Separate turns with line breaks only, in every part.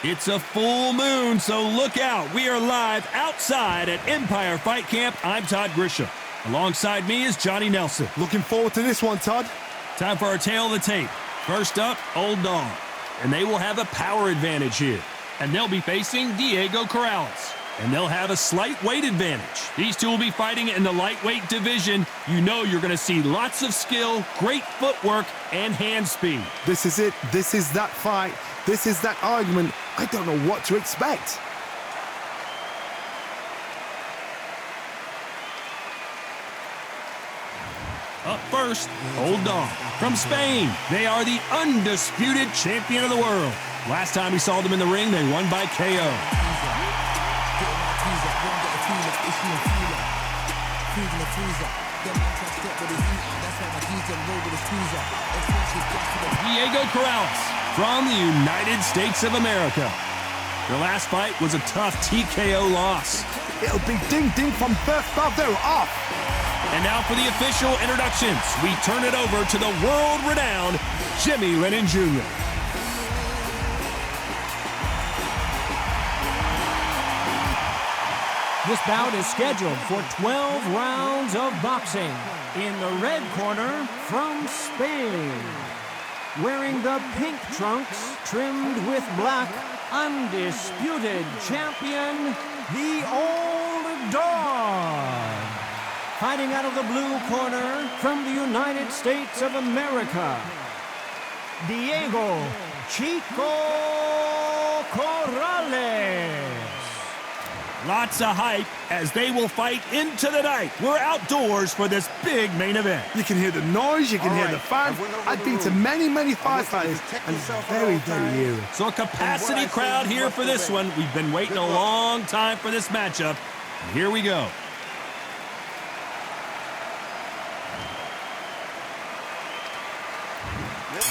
It's a full moon, so look out. We are live outside at Empire Fight Camp. I'm Todd Grisham. Alongside me is Johnny Nelson.
Looking forward to this one, Todd.
Time for our tale of the tape. First up, Old Dog. And they will have a power advantage here. And they'll be facing Diego Corrales. And they'll have a slight weight advantage. These two will be fighting in the lightweight division. You know you're going to see lots of skill, great footwork, and hand speed.
This is it. This is that fight. This is that argument. I don't know what to expect.
Up first, Old Dog. From Spain, they are the undisputed champion of the world. Last time we saw them in the ring, they won by KO. Diego Corrales from the United States of America. Their last fight was a tough TKO loss.
It'll be ding-ding from birth, they're off.
And now for the official introductions. We turn it over to the world-renowned Jimmy Lennon Jr.
This bout is scheduled for 12 rounds of boxing. In the red corner, from Spain, wearing the pink trunks trimmed with black, undisputed champion, the Old Dog. Fighting out of the blue corner, from the United States of America, Diego Chico Corrales.
Lots of hype as they will fight into the night. We're outdoors for this big main event.
You can hear the noise, you can hear the fans. I've been to many fights like this, and it's very eerie.
So a capacity crowd here for this one. We've been waiting a long time for this matchup. And here we go.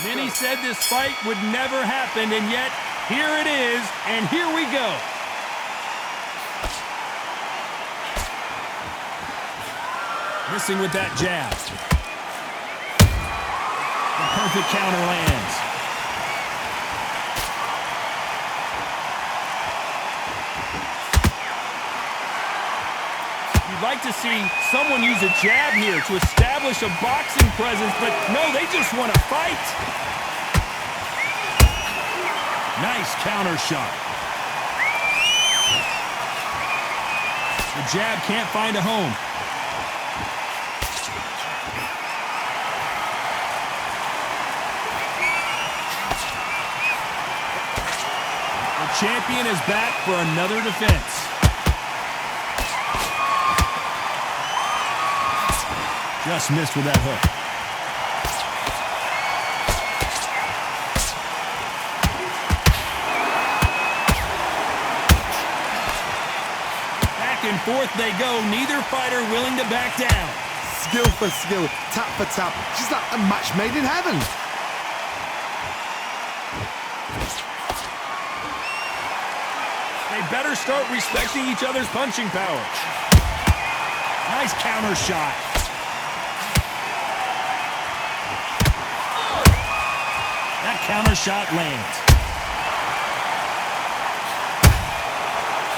Many said this fight would never happen, and yet here it is, and here we go. Missing with that jab. The perfect counter lands. You'd like to see someone use a jab here to establish a boxing presence, but no, they just want to fight. Nice counter shot. The jab can't find a home. Champion is back for another defense. Just missed with that hook. Back and forth they go, neither fighter willing to back down.
Skill for skill, tap for tap, just like a match made in heaven.
They better start respecting each other's punching power. Nice counter shot. That counter shot lands.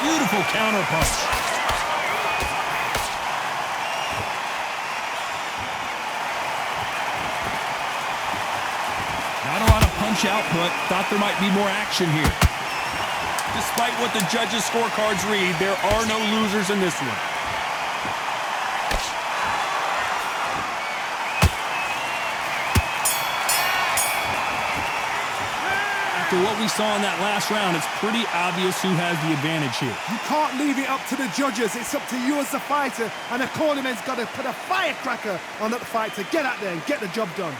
Beautiful counter punch. Not a lot of punch output. Thought there might be more action here. Despite what the judges' scorecards read, there are no losers in this one. After what we saw in that last round, it's pretty obvious who has the advantage here.
You can't leave it up to the judges. It's up to you as the fighter, and the cornerman's got to put a firecracker on that fight to get out there and get the job done.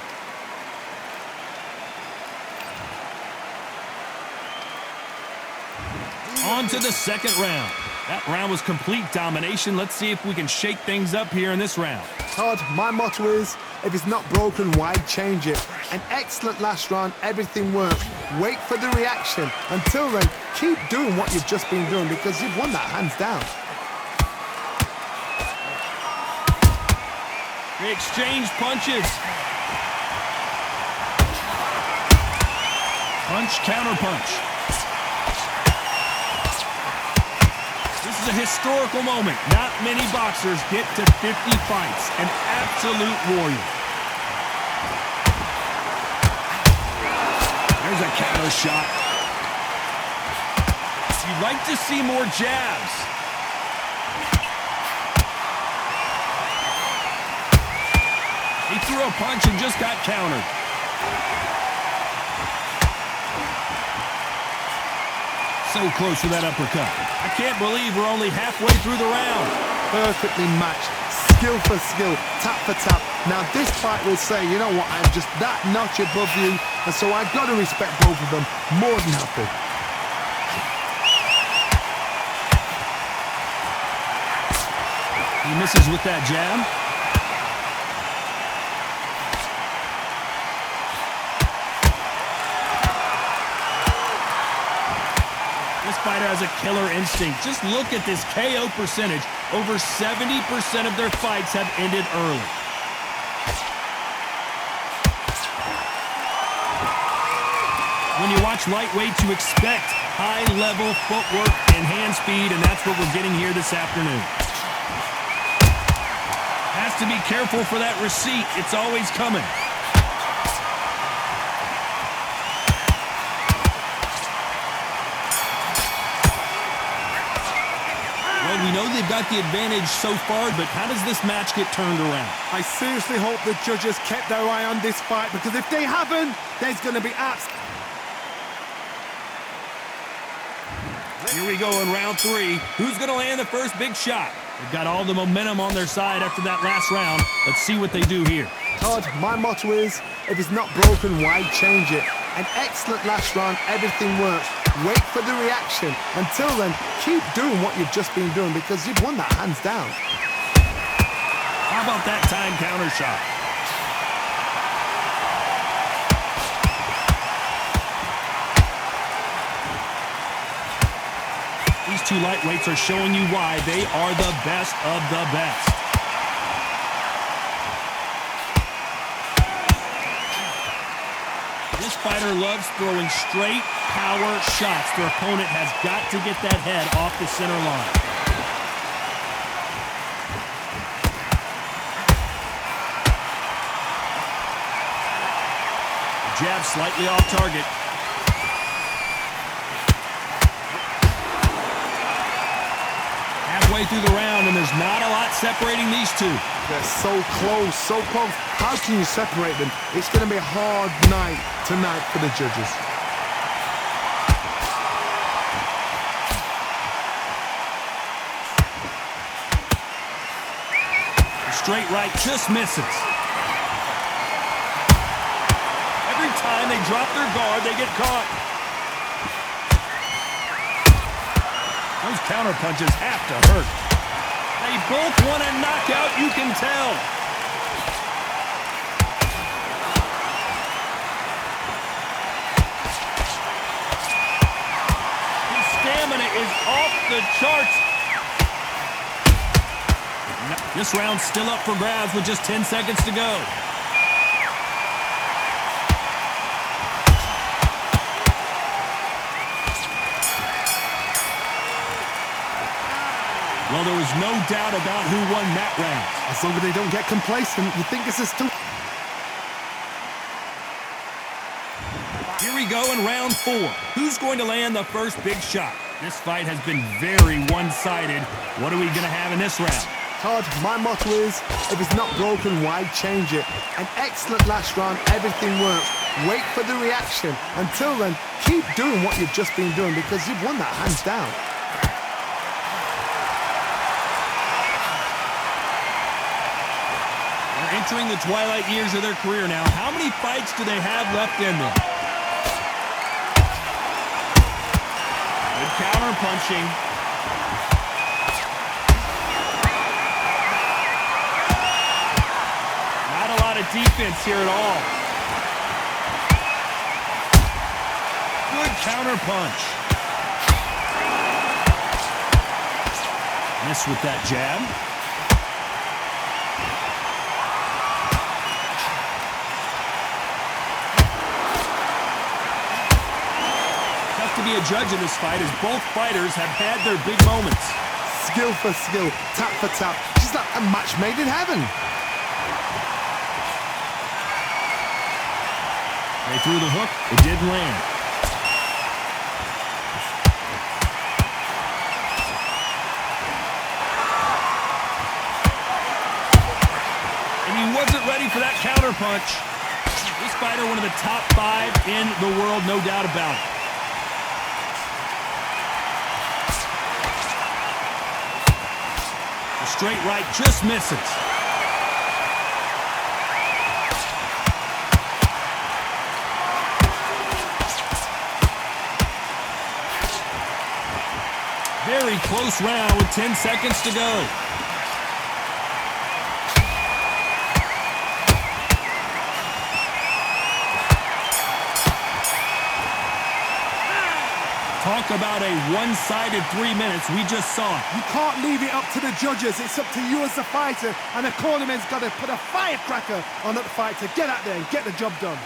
On to the second round. That round was complete domination. Let's see if we can shake things up here in this round.
Todd, my motto is, if it's not broken, why change it? An excellent last round, everything works. Wait for the reaction. Until then, keep doing what you've just been doing because you've won that hands down.
They exchange punches. Punch, counter punch. is a historical moment. Not many boxers get to 50 fights. An absolute warrior. There's a counter shot. You'd like to see more jabs. He threw a punch and just got countered. So close for that uppercut. I can't believe we're only halfway through the round.
Perfectly matched. Skill for skill. Tap for tap. Now this fight will say, you know what, I'm just that notch above you. And so I've got to respect both of them. More than happy.
He misses with that jab. This fighter has a killer instinct. Just look at this KO percentage. Over 70% of their fights have ended early. When you watch lightweight, you expect high-level footwork and hand speed, and that's what we're getting here this afternoon. Has to be careful for that receipt. It's always coming. Well, we know they've got the advantage so far, but how does this match get turned around?
I seriously hope the judges kept their eye on this fight, because if they haven't, there's going to be abs.
Here we go in round 3. Who's going to land the first big shot? They've got all the momentum on their side after that last round. Let's see what they do here.
Todd, my motto is, if it's not broken, why change it? An excellent last round, everything works. Wait for the reaction. Until then, keep doing what you've just been doing, because you've won that hands down.
How about that time counter shot? These two lightweights are showing you why they are the best of the best. This fighter loves throwing straight power shots. Their opponent has got to get that head off the center line. Jab slightly off target. Halfway through the round, and there's not a lot separating these two.
They're so close, so close. How can you separate them? It's going to be a hard night tonight for the judges.
The straight right just misses. Every time they drop their guard, they get caught. Those counter punches have to hurt. They both want a knockout, you can tell. His stamina is off the charts. This round's still up for grabs with just 10 seconds to go. Well, there was no doubt about who won that round.
As long as they don't get complacent, you think this is still...
Here we go in round 4. Who's going to land the first big shot? This fight has been very one-sided. What are we going to have in this round?
Todd, my motto is, if it's not broken, why change it? An excellent last round, everything works. Wait for the reaction. Until then, keep doing what you've just been doing, because you've won that hands down.
Entering the twilight years of their career now. How many fights do they have left in them? Good counter punching. Not a lot of defense here at all. Good counter punch. Miss with that jab.
To be a judge in this fight, as both fighters have had their big moments. skill for skill, tap for tap. She's like a match made in heaven.
They threw the hook. It didn't land. And he wasn't ready for that counter punch. This fighter, one of the top 5 in the world, no doubt about it. The straight right just misses. Very close round with 10 seconds to go. Talk about a one-sided 3 minutes. We just saw it.
You can't leave it up to the judges. It's up to you as the fighter, and the cornerman's got to put a firecracker on that fight to get out there and get the job done.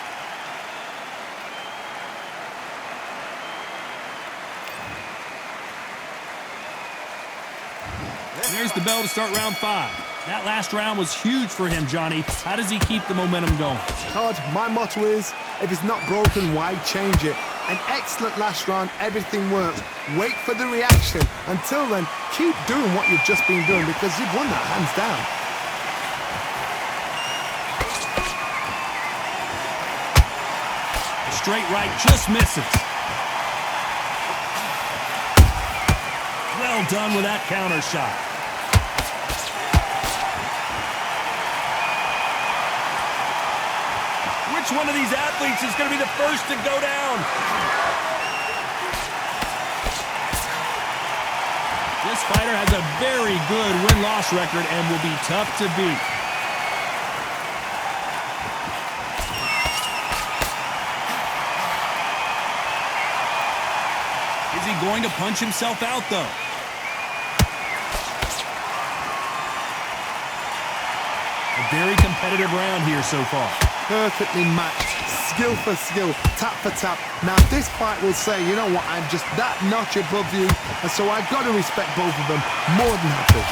There's the bell to start round 5. That last round was huge for him, Johnny. How does he keep the momentum going?
Todd, my motto is, if it's not broken, why change it? An excellent last round, everything works. Wait for the reaction. Until then, keep doing what you've just been doing because you've won that hands down.
The straight right just misses. Well done with that counter shot. Which one of these athletes is going to be the first to go down? This fighter has a very good win-loss record and will be tough to beat. Is he going to punch himself out, though? A very competitive round here so far.
Perfectly matched, skill for skill, tap for tap. Now this fight will say, you know what, I'm just that notch above you, and so I've got to respect both of them more than happy.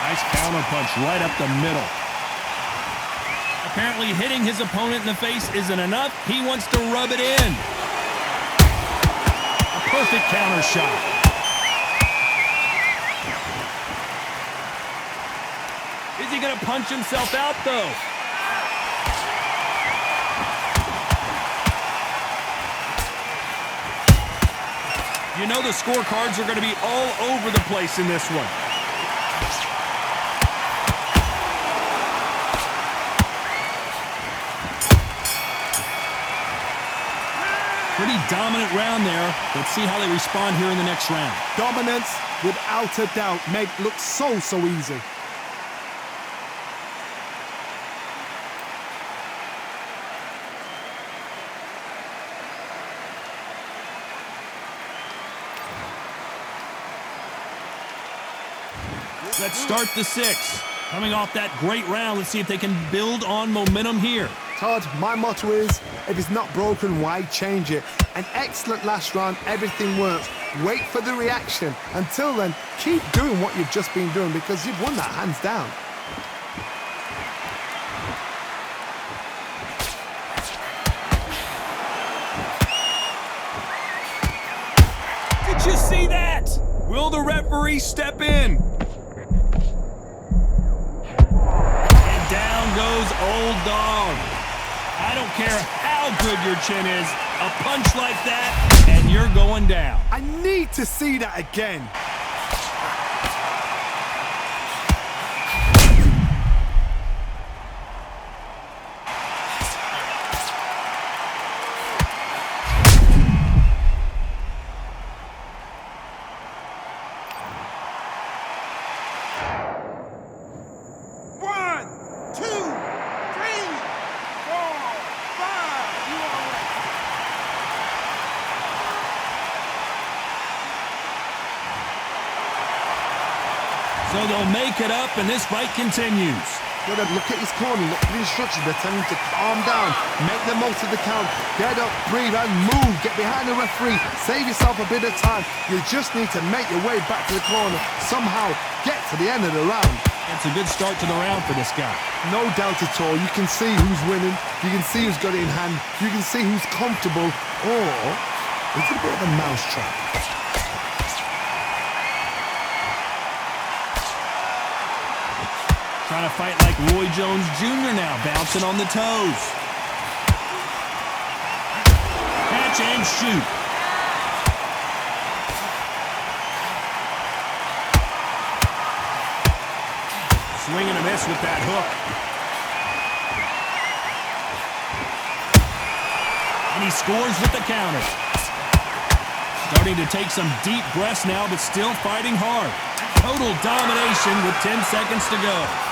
Nice counter punch right up the middle. Apparently hitting his opponent in the face isn't enough. He wants to rub it in. A perfect counter shot. Is he going to punch himself out, though? You know the scorecards are going to be all over the place in this one. Pretty dominant round there. Let's see how they respond here in the next round.
Dominance, without a doubt, made it look so easy.
Let's start the 6th. Coming off that great round, let's see if they can build on momentum here.
Todd, my motto is, if it's not broken, why change it? An excellent last round, everything works. Wait for the reaction. Until then, keep doing what you've just been doing because you've won that hands down.
Did you see that? Will the referee step in? And down goes Old Dog. I don't care how good your chin is, a punch like that, and you're going down.
I need to see that again.
So they'll make it up, and this fight continues.
Gotta look at his corner, look at the instructions. They're telling him to calm down, make the most of the count, get up, breathe, and move. Get behind the referee, save yourself a bit of time. You just need to make your way back to the corner. Somehow get to the end of the round.
It's a good start to the round for this guy.
No doubt at all. You can see who's winning. You can see who's got it in hand. You can see who's comfortable. Or it's a bit of a mousetrap.
Trying to fight like Roy Jones Jr. now, bouncing on the toes. Catch and shoot. Swing and a miss with that hook. And he scores with the counter. Starting to take some deep breaths now, but still fighting hard. Total domination with 10 seconds to go.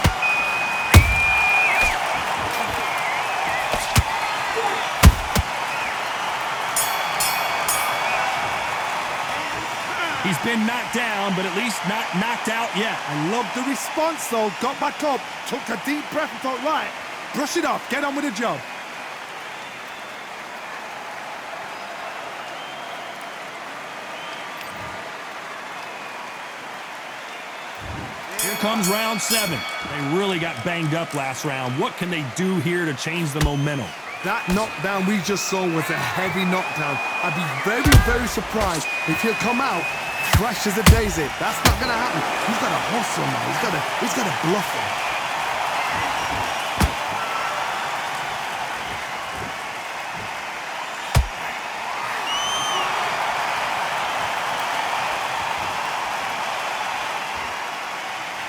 He's been knocked down, but at least not knocked out yet.
I love the response, though. Got back up, took a deep breath and thought, right, brush it off, get on with the job.
Here comes round 7. They really got banged up last round. What can they do here to change the momentum?
That knockdown we just saw was a heavy knockdown. I'd be very, very surprised if he'll come out fresh as a daisy. That's not going to happen. He's got to hustle now. He's got to bluff him.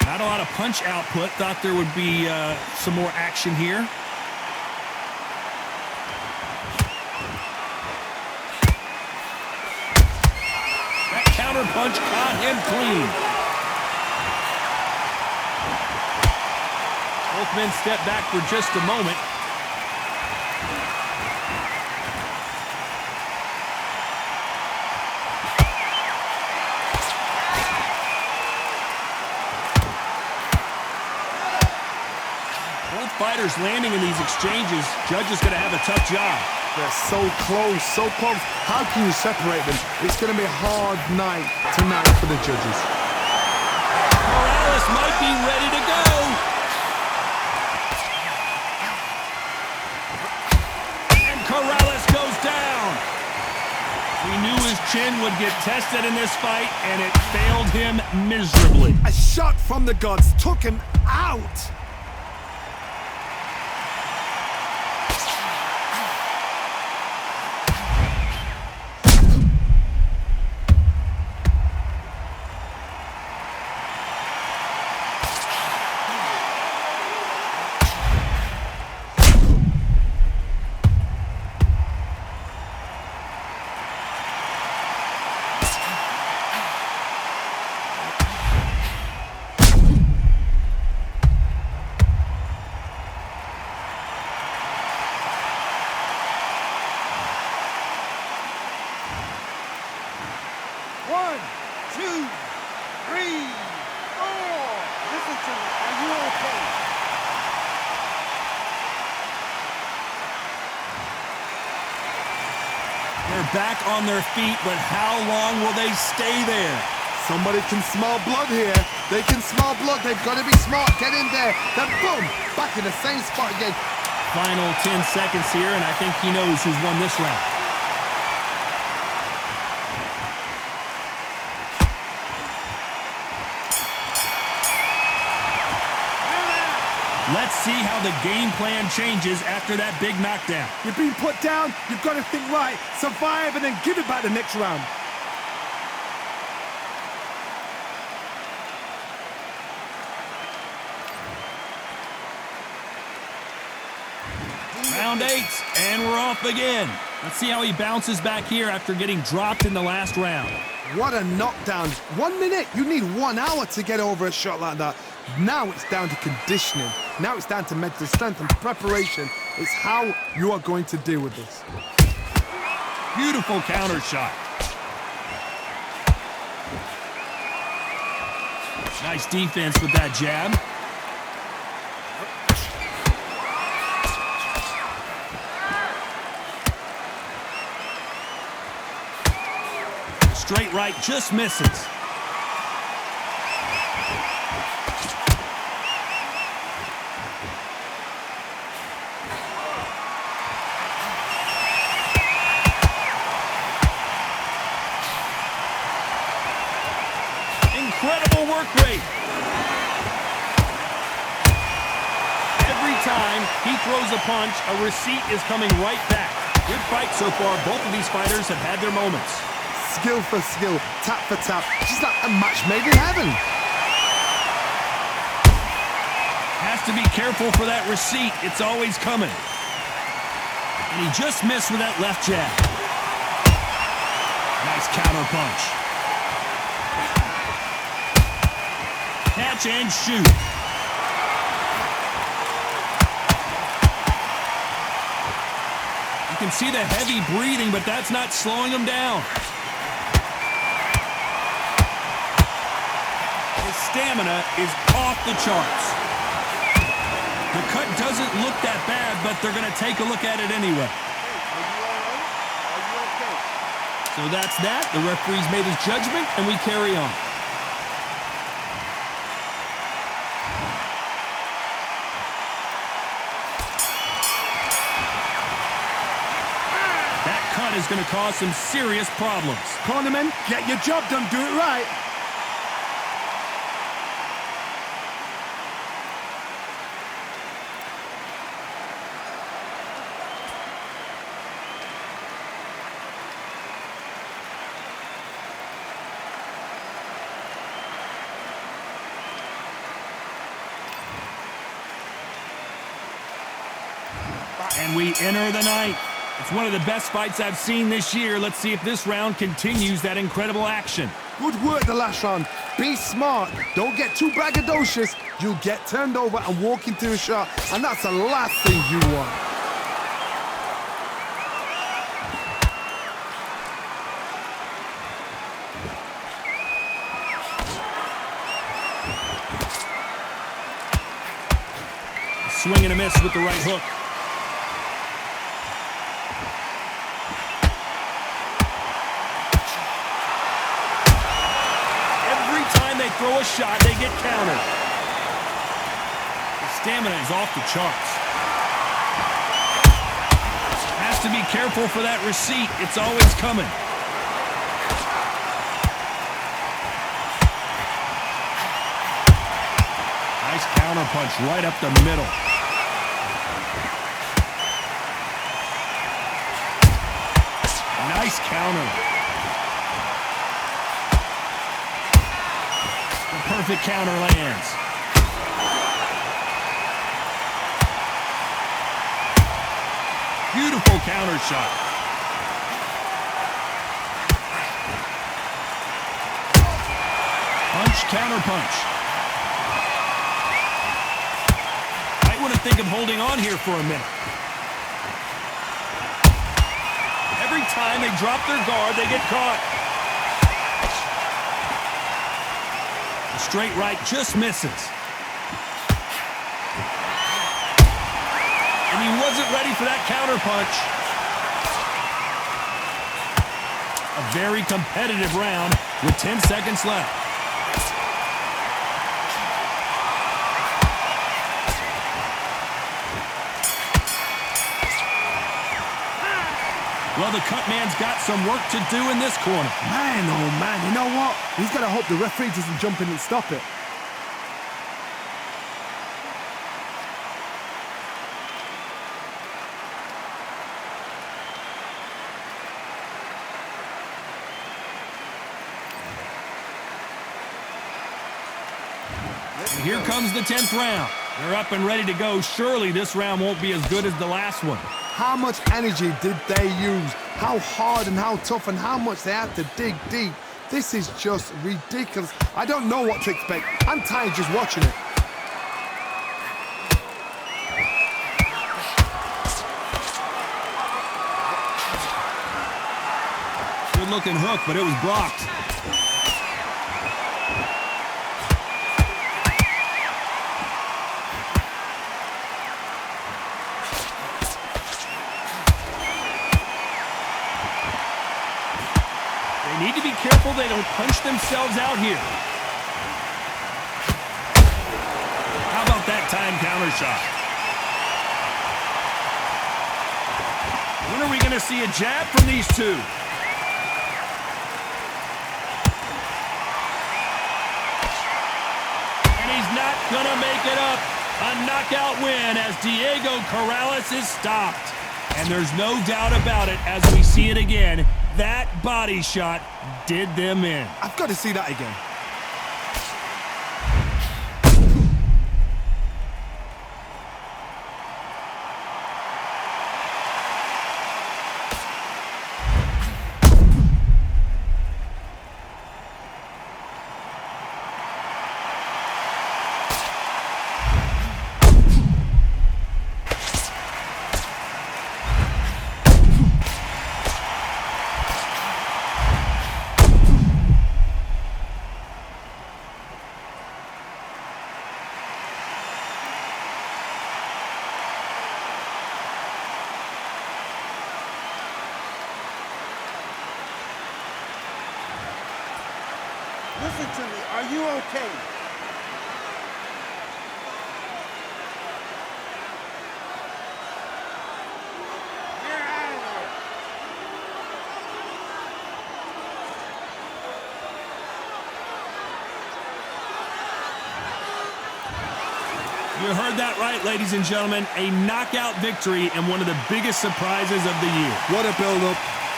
Not a lot of punch output. Thought there would be some more action here. That counter punch caught him clean. Both men step back for just a moment. Fighters landing in these exchanges. Judge is going to have a tough job.
They're so close, so close. How can you separate them? It's going to be a hard night tonight for the judges.
Corrales might be ready to go. And Corrales goes down. We knew his chin would get tested in this fight, and it failed him miserably.
A shot from the gods took him out.
They're back on their feet, but how long will they stay there?
Somebody can smell blood here. They can smell blood. They've got to be smart. Get in there. Then boom, back in the same spot again.
Final 10 seconds here, and I think he knows who's won this round. Let's see how the game plan changes after that big knockdown.
You've been put down, you've got to think right, survive, and then give it back the next round.
Round 8, and we're off again. Let's see how he bounces back here after getting dropped in the last round.
What a knockdown. 1 minute, you need 1 hour to get over a shot like that. Now it's down to conditioning. Now it's down to mental strength and preparation. It's how you are going to deal with this.
Beautiful counter shot. Nice defense with that jab. straight right just misses. Incredible work rate. Every time he throws a punch, a receipt is coming right back. Good fight so far. Both of these fighters have had their moments.
Skill for skill, tap for tap. Just like a match made in heaven.
Has to be careful for that receipt. It's always coming. And he just missed with that left jab. Nice counter punch. Catch and shoot. You can see the heavy breathing, but that's not slowing him down. His stamina is off the charts. The cut doesn't look that bad, but they're going to take a look at it anyway. So that's that. The referee's made his judgment, and we carry on. That cut is going to cause some serious problems.
Cornermen, get your job done, do it right.
And we enter the ninth. It's one of the best fights I've seen this year. Let's see if this round continues that incredible action.
Good work the last round. Be smart. Don't get too braggadocious. You'll get turned over and walk into a shot, and that's the last thing you want.
Swing and a miss with the right hook. Every time they throw a shot, they get countered. The stamina is off the charts. Has to be careful for that receipt. It's always coming. Nice counter punch right up the middle. Nice counter. The perfect counter lands. Beautiful counter shot. Punch, counter punch. Might want to think of holding on here for a minute. Every time they drop their guard, they get caught. The straight right just misses. And he wasn't ready for that counter punch. A very competitive round with 10 seconds left. Well, the cut man's got some work to do in this corner.
Man, oh man, you know what? He's got to hope the referee doesn't jump in and stop it.
And here comes the 10th round. They're up and ready to go. Surely this round won't be as good as the last one.
How much energy did they use? How hard and how tough and how much they had to dig deep. This is just ridiculous. I don't know what to expect. I'm tired just watching it.
Good looking hook, but it was blocked. Need to be careful punch themselves out here. How about that time counter shot? When are we going to see a jab from these two? And he's not going to make it up. A knockout win as Diego Corrales is stopped. And there's no doubt about it as we see it again. That body shot did them in.
I've got to see that again.
Listen to me. Are you okay? Get out of there.
You heard that right, ladies and gentlemen. A knockout victory and one of the biggest surprises of the year.
What a build-up.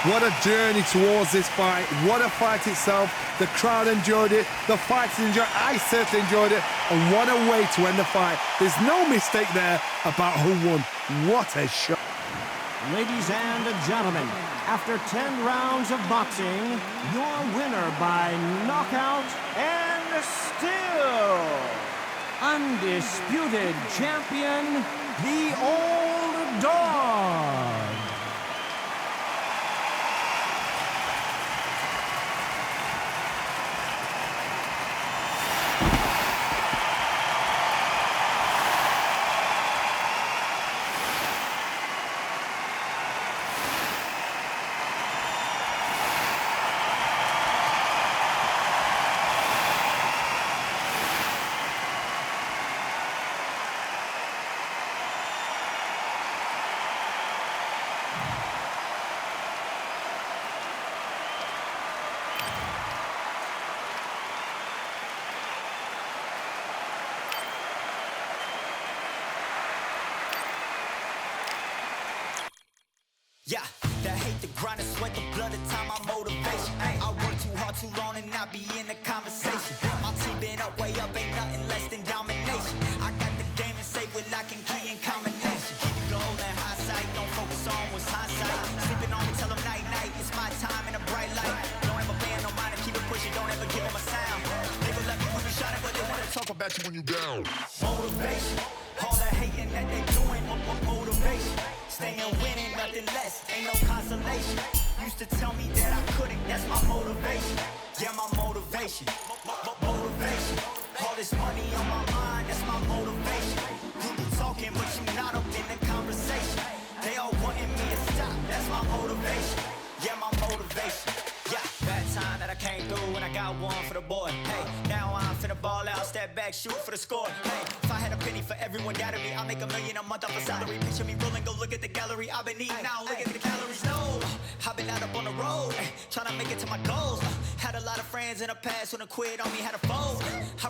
What a journey towards this fight. What a fight itself. The crowd enjoyed it. The fighters enjoyed it. I certainly enjoyed it. And what a way to end the fight. There's no mistake there about who won. What a shot.
Ladies and gentlemen, after 10 rounds of boxing, your winner by knockout and still undisputed champion, the Old Dog.
Yeah, the hate, the grind, the sweat, the blood, the time, my motivation. I work too hard, too long, and not be in the conversation. My team been up, way up, ain't nothing less than domination. I got the game and say with lock and key and combination. Keep the goal in high sight, don't focus on what's hindsight. Sleeping on me, tell them night, night, it's my time in a bright light. Don't ever pay no mind and keep it pushing, don't ever give them a sound. They gon' let me when you shining, but they wanna talk about you when you down. Motivation, all the hating that they doing, motivation. Staying winning, nothing less, ain't no consolation. Used to tell me that I couldn't, that's my motivation. Yeah, my motivation, motivation. All this money on my mind, that's my motivation. You be talking, but you not up in the conversation. They all wanting me to stop, that's my motivation. Yeah, my motivation. Yeah, bad time that I came through and I got one for the boy. Hey, now I'm finna ball out, step back, shoot for the score. Hey, if I had a penny for everyone doubted me, I'll make $1 million a month off a salary. Picture me rolling, go look at the gallery. I've been eating now, look at the calories. No, I've been out up on the road, trying to make it to my goals. Had a lot of friends in the past when I quit on me, had a fold.